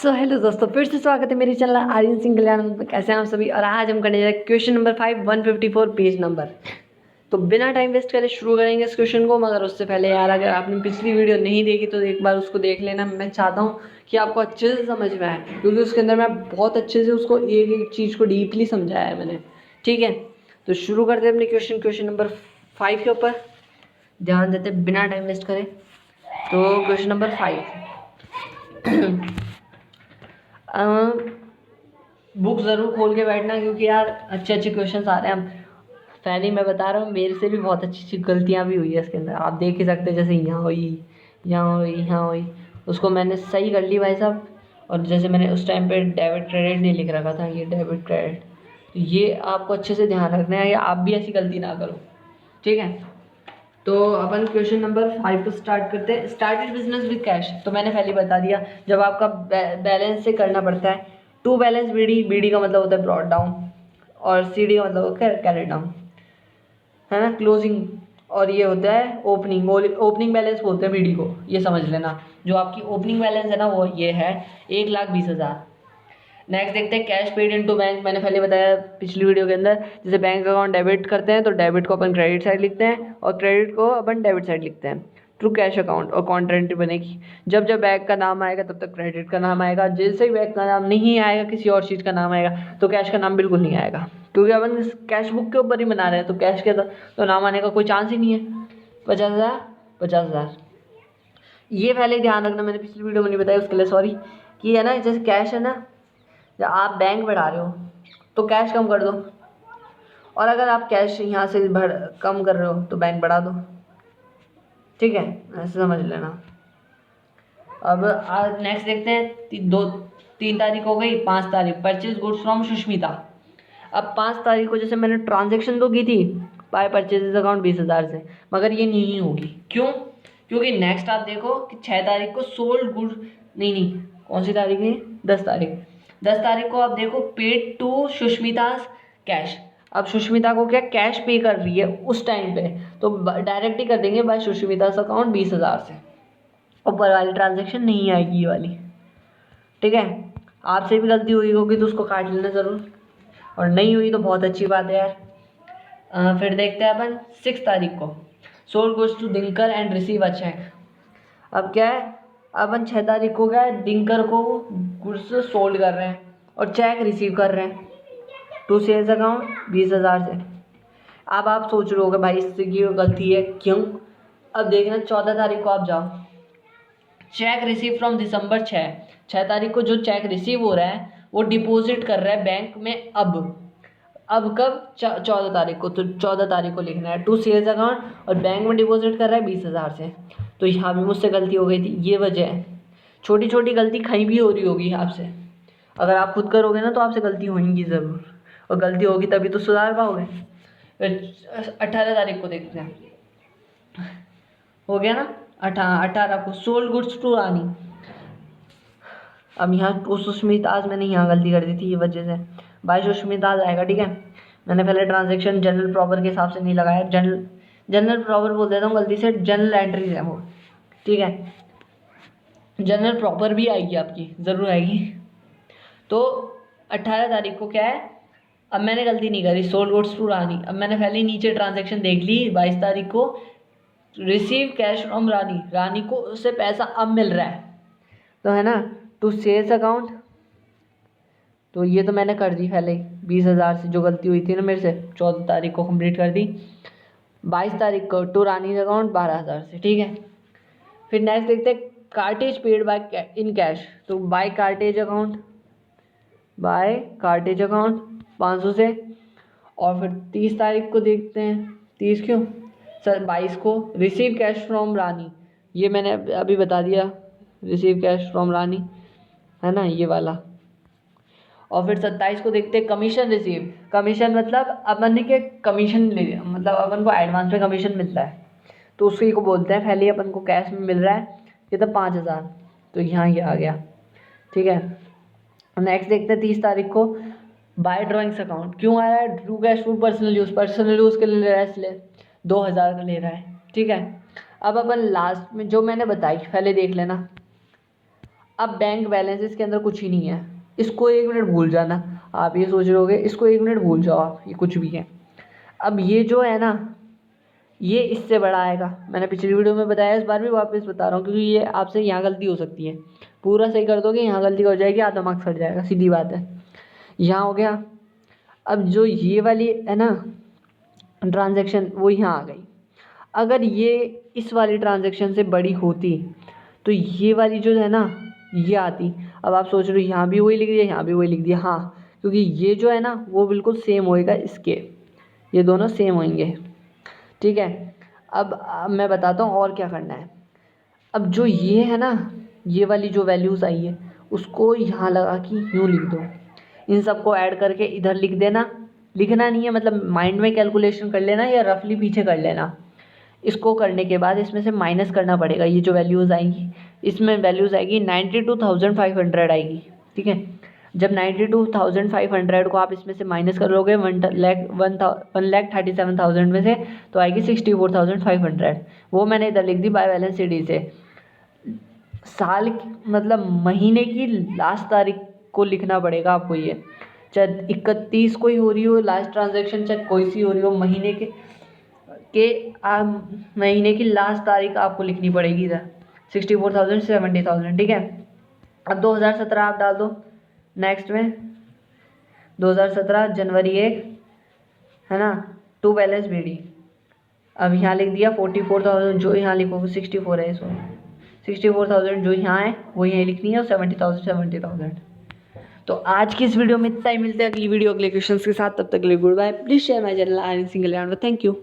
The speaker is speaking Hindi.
हेलो दोस्तों, फिर से स्वागत है मेरे चैनल आर्यन सिंह कल्याण में। कैसे हैं आप सभी। और आज हम करने जा रहे हैं क्वेश्चन नंबर 5 154 पेज नंबर। तो बिना टाइम वेस्ट करे शुरू करेंगे इस क्वेश्चन को। मगर उससे पहले यार, अगर आपने पिछली वीडियो नहीं देखी तो एक बार उसको देख लेना। मैं चाहता हूँ कि आपको अच्छे से समझ में आए, क्योंकि उसके अंदर मैं बहुत अच्छे से उसको एक एक चीज़ को डीपली समझाया है मैंने। ठीक है, तो शुरू करते हैं अपने क्वेश्चन नंबर 5 के ऊपर। ध्यान देते बिना टाइम वेस्ट करें। तो क्वेश्चन नंबर 5 बुक ज़रूर खोल के बैठना, क्योंकि यार अच्छे अच्छे क्वेश्चंस आ रहे हैं। पहले ही मैं बता रहा हूँ, मेरे से भी बहुत अच्छी अच्छी गलतियाँ भी हुई है इसके अंदर। आप देख ही सकते हैं, जैसे यहाँ हुई, यहाँ हुई, यहाँ हुई, उसको मैंने सही कर ली भाई साहब। और जैसे मैंने उस टाइम पे डेबिट क्रेडिट नहीं लिख रखा था, ये डेबिट क्रेडिट, तो ये आपको अच्छे से ध्यान रखना है, या आप भी ऐसी गलती ना करो। ठीक है, तो अपन क्वेश्चन नंबर 5 को स्टार्ट करते हैं। स्टार्टेड बिजनेस विद कैश, तो मैंने पहले बता दिया, जब आपका बैलेंस से करना पड़ता है। टू बैलेंस बीडी, बीडी का मतलब होता है ब्रॉड डाउन, और सीडी का मतलब होता है कैरी डाउन, है ना, क्लोजिंग। और ये होता है ओपनिंग। ओपनिंग बैलेंस बोलते हैं बीडी को, ये समझ लेना। जो आपकी ओपनिंग बैलेंस है ना, वो ये है 1,20,000। नेक्स्ट देखते हैं कैश पेड इनटू बैंक। मैंने पहले बताया पिछली वीडियो के अंदर, जैसे बैंक अकाउंट डेबिट करते हैं तो डेबिट को अपन क्रेडिट साइड लिखते हैं, और क्रेडिट को अपन डेबिट साइड लिखते हैं। ट्रू कैश अकाउंट और कॉन्ट्रा एंट्री बनेगी। जब जब बैंक का नाम आएगा तब तक क्रेडिट का नाम आएगा। जैसे ही बैंक का नाम नहीं आएगा, किसी और चीज़ का नाम आएगा, तो कैश का नाम बिल्कुल नहीं आएगा, क्योंकि अपन कैश बुक के ऊपर ही बना रहे हैं, तो कैश के तो नाम आने का कोई चांस ही नहीं है। 50,000 50,000, ये पहले ही ध्यान रखना। मैंने पिछली वीडियो में नहीं बताया, उसके लिए सॉरी। कि है ना, जैसे कैश है ना, जब आप बैंक बढ़ा रहे हो तो कैश कम कर दो, और अगर आप कैश यहाँ से कम कर रहे हो तो बैंक बढ़ा दो। ठीक है, ऐसे समझ लेना। अब आज नेक्स्ट देखते हैं। 3 तारीख हो गई। 5 तारीख परचेज गुड्स फ्रॉम सुष्मिता। अब 5 तारीख को जैसे मैंने ट्रांजेक्शन तो की थी बाय परचेजेज अकाउंट 20,000 से, मगर ये नहीं होगी। क्यों? क्योंकि नेक्स्ट आप देखो कि 6 तारीख को सोल्ड गुड्स, नहीं, कौन सी तारीख है, 10 तारीख। 10 तारीख को आप देखो पेड टू सुष्मिता कैश। अब सुष्मिता को क्या कैश पे कर रही है उस टाइम पे, तो डायरेक्ट ही कर देंगे बाय सुष्मिता अकाउंट 20,000 से। ऊपर वाली ट्रांजेक्शन नहीं आएगी, ये वाली। ठीक है, आपसे भी गलती हुई होगी तो उसको काट लेना ज़रूर, और नहीं हुई तो बहुत अच्छी बात है यार। फिर देखते हैं अपन 6 तारीख को sold goods to Dinkar and receive a cheque. अब क्या है, अपन 6 तारीख को क्या है, दिनकर को गुड्स सोल्ड कर रहे हैं और चेक रिसीव कर रहे हैं टू सेल्स अकाउंट 20,000 से। अब आप सोच रहे होगे भाई इससे की गलती है क्यों। अब देखना 14 तारीख को आप जाओ, चेक रिसीव फ्रॉम दिसंबर 6 तारीख को जो चेक रिसीव हो रहा है वो डिपॉजिट कर रहा है बैंक में। अब कब, 14 तारीख को, तो 14 तारीख को लिखना है टू सेल्स अकाउंट, और बैंक में डिपॉजिट कर रहा है 20,000 से। तो यहाँ भी मुझसे गलती हो गई थी, ये वजह है। छोटी छोटी गलती कहीं भी हो रही होगी आपसे, अगर आप खुद करोगे ना तो आपसे गलती होंगी ज़रूर, और गलती होगी तभी तो सुधार पाओगे। फिर 18 तारीख को देखते हैं, हो गया ना। 18 को सोल्ड गुड्स टू रानी। अब यहाँ टू सुष्मिताज मैंने यहाँ गलती कर दी थी, ये वजह से बाय सुष्मिताज आएगा। ठीक है, मैंने पहले ट्रांजेक्शन जनरल प्रॉपर के हिसाब से नहीं लगाया, जनरल प्रॉपर बोल देता हूँ गलती से, जनरल एंट्रीज है वो। ठीक है, जनरल प्रॉपर भी आएगी आपकी, ज़रूर आएगी। तो 18 तारीख को क्या है, अब मैंने गलती नहीं करी, सोल्ड गुड्स टू रानी। अब मैंने पहले ही नीचे ट्रांजेक्शन देख ली। 22 तारीख को रिसीव कैश फ्रॉम रानी, रानी को उससे पैसा अब मिल रहा है, तो है ना, टू सेल्स अकाउंट। तो ये तो मैंने कर दी पहले ही, 20,000 से जो गलती हुई थी ना मेरे से, 14 तारीख को कंप्लीट कर दी। 22 तारीख को टू रानीज अकाउंट 12,000 से। ठीक है, फिर नेक्स्ट देखते हैं cartage paid by in cash. तो बाय कार्टेज अकाउंट, 500 से। और फिर 30 तारीख को देखते हैं, 30 क्यों सर, 22 को रिसीव कैश फ्रॉम रानी, ये मैंने अभी बता दिया, रिसीव कैश फ्रॉम रानी, है ना, ये वाला। और फिर 27 को देखते हैं कमीशन रिसीव। कमीशन मतलब अपन के कमीशन ले, मतलब अपन को एडवांस में कमीशन मिलता है, तो उसी को बोलते हैं। पहले अपन को कैश में मिल रहा है, ये तो 5,000, तो यहाँ ये आ गया। ठीक है, नेक्स्ट देखते हैं 30 तारीख को बाय ड्राइंग्स अकाउंट। क्यों आ रहा है, true cash for personal use के लिए ले रहा है, इसलिए 2,000 का ले रहा है। ठीक है, अब अपन लास्ट में जो मैंने बताई पहले देख लेना। अब बैंक बैलेंस इसके अंदर कुछ ही नहीं है, इसको 1 मिनट भूल जाना। आप ये सोच रहे होगे इसको 1 मिनट भूल जाओ आप, ये कुछ भी है। अब ये जो है ना, ये इससे बड़ा आएगा। मैंने पिछली वीडियो में बताया, इस बार भी वापस बता रहा हूँ, क्योंकि ये आपसे यहाँ गलती हो सकती है। पूरा सही कर दोगे, यहाँ गलती हो जाएगी, आधा मार्क्स हट जाएगा, सीधी बात है। यहाँ हो गया। अब जो ये वाली है ना ट्रांजैक्शन, वो यहाँ आ गई। अगर ये इस वाली ट्रांजैक्शन से बड़ी होती तो ये वाली जो है ना ये आती। अब आप सोच रहे हो यहाँ भी वही लिख दिया, यहाँ भी वही लिख दिया। हाँ, क्योंकि ये जो है ना वो बिल्कुल सेम होएगा इसके, ये दोनों सेम होंगे, ठीक है। अब मैं बताता हूँ और क्या करना है। अब जो ये है ना, ये वाली जो वैल्यूज़ आई है उसको यहाँ लगा के यूँ लिख दो। इन सबको ऐड करके इधर लिख देना। लिखना नहीं है, मतलब माइंड में कैलकुलेशन कर लेना या रफली पीछे कर लेना। इसको करने के बाद इसमें से माइनस करना पड़ेगा। ये जो वैल्यूज़ आएंगी, इसमें वैल्यूज़ आएगी 92,500 आएगी, ठीक है। जब 92,500 को आप इसमें से माइनस करोगे 1,37,000 में से, तो आएगी 64,500। वो मैंने इधर लिख दी बाय बैलेंस डी से। साल मतलब महीने की लास्ट तारीख को लिखना पड़ेगा आपको ये, चाहे 31 को ही हो रही हो लास्ट ट्रांजैक्शन, चाहे कोई सी हो रही हो, महीने के महीने की लास्ट तारीख आपको लिखनी पड़ेगी इधर। 64,000 70,000, ठीक है। अब 2017 आप डाल दो नेक्स्ट में। 2017 जनवरी 1 है ना, टू बैलेंस BD। अब यहाँ लिख दिया 44,000, जो यहाँ लिखोगे 64 है, सो 64,000 जो यहाँ है वो यहीं लिखनी है, और 70,000। तो आज की इस वीडियो में इतना ही। मिलते हैं अगली वीडियो अगले क्वेश्चंस के साथ, तब तक के लिए goodbye. Please share my channel, thank you.